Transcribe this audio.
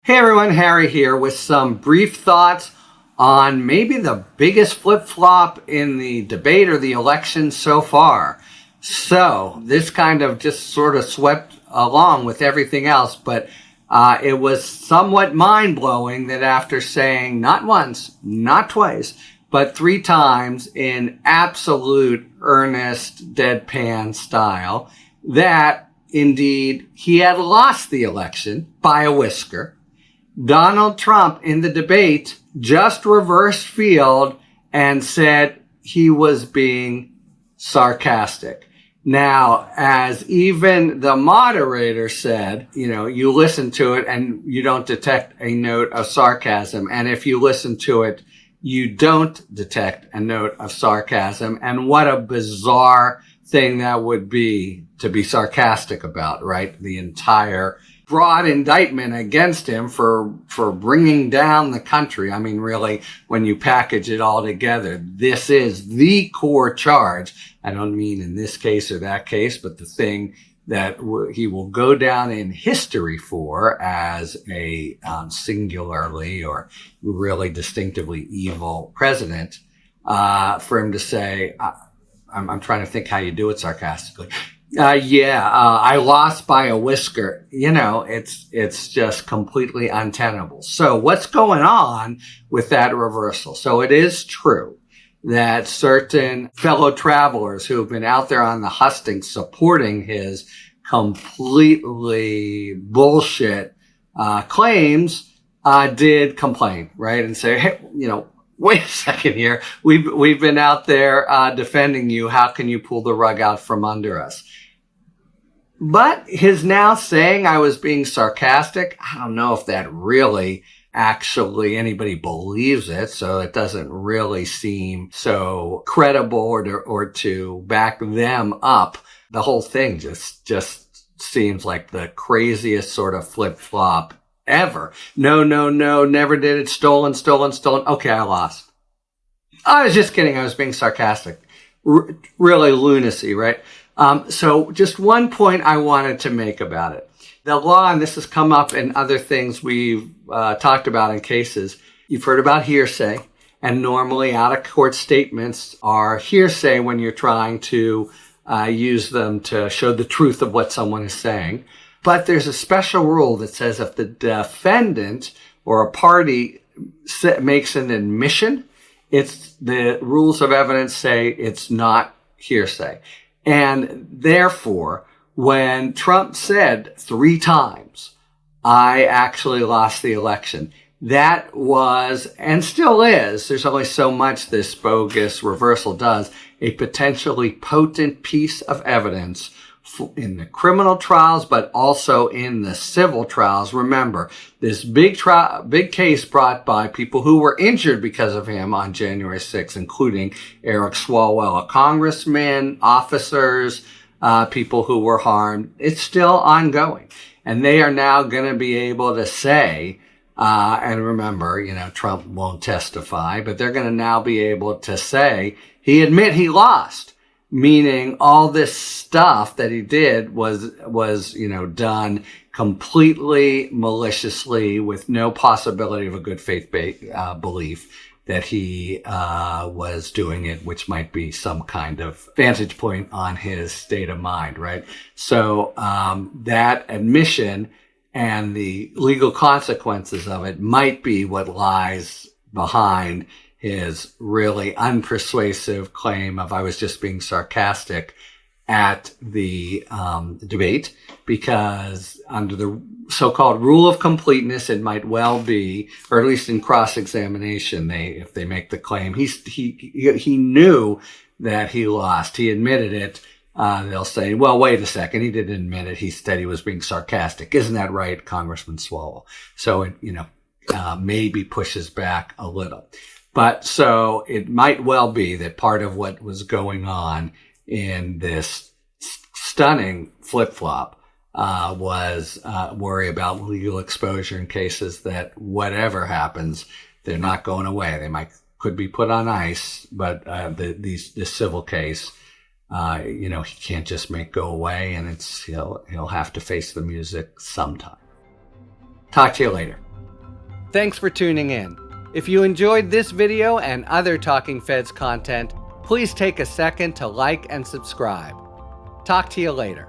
Hey everyone, Harry here with some brief thoughts on maybe the biggest flip-flop in the debate or the election so far. So this kind of just sort of swept along with everything else, but it was somewhat mind-blowing that after saying not once, not twice, but 3 times in absolute earnest deadpan style that indeed he had lost the election by a whisker. Donald Trump in the debate just reversed field and said he was being sarcastic. Now, as even the moderator said, you listen to it and you don't detect a note of sarcasm. And if you listen to it, you don't detect a note of sarcasm. And what a bizarre thing that would be to be sarcastic about, right? The entire broad indictment against him for bringing down the country. I mean, really, when you package it all together, this is the core charge. I don't mean in this case or that case, but the thing that he will go down in history for as a singularly or really distinctively evil president, for him to say, I'm trying to think how you do it sarcastically. I lost by a whisker. It's just completely untenable. So what's going on with that reversal? So it is true that certain fellow travelers who have been out there on the hustings supporting his completely bullshit claims did complain, right? And say, hey, wait a second here. We've been out there defending you. How can you pull the rug out from under us? But his now saying I was being sarcastic, I don't know if that really actually anybody believes it. So it doesn't really seem so credible or to back them up. The whole thing just seems like the craziest sort of flip-flop ever. No, never did it. Stolen. Okay, I lost. I was just kidding. I was being sarcastic. Really lunacy, right? So just one point I wanted to make about it. The law, and this has come up in other things we've talked about in cases, you've heard about hearsay, and normally out-of-court statements are hearsay when you're trying to use them to show the truth of what someone is saying. But there's a special rule that says if the defendant or a party makes an admission, the rules of evidence say it's not hearsay. And therefore, when Trump said 3 times, I actually lost the election, that was, and still is, there's only so much this bogus reversal does, a potentially potent piece of evidence in the criminal trials, but also in the civil trials. Remember, this big case brought by people who were injured because of him on January 6th, including Eric Swalwell, a congressman, officers, people who were harmed. It's still ongoing. And they are now going to be able to say, and remember, Trump won't testify, but they're going to now be able to say, he lost. Meaning all this stuff that he did was done completely maliciously with no possibility of a good faith belief that he was doing it, which might be some kind of vantage point on his state of mind, right? So that admission and the legal consequences of it might be what lies behind his really unpersuasive claim of I was just being sarcastic at the debate, because under the so-called rule of completeness, it might well be, or at least in cross-examination, if they make the claim, he knew that he lost. He admitted it. They'll say, well, wait a second. He didn't admit it. He said he was being sarcastic. Isn't that right, Congressman Swalwell? So it, maybe pushes back a little. But so it might well be that part of what was going on in this stunning flip-flop was worry about legal exposure in cases that whatever happens, they're not going away. They could be put on ice, but this civil case, he can't just go away, and he'll have to face the music sometime. Talk to you later. Thanks for tuning in. If you enjoyed this video and other Talking Feds content, please take a second to like and subscribe. Talk to you later.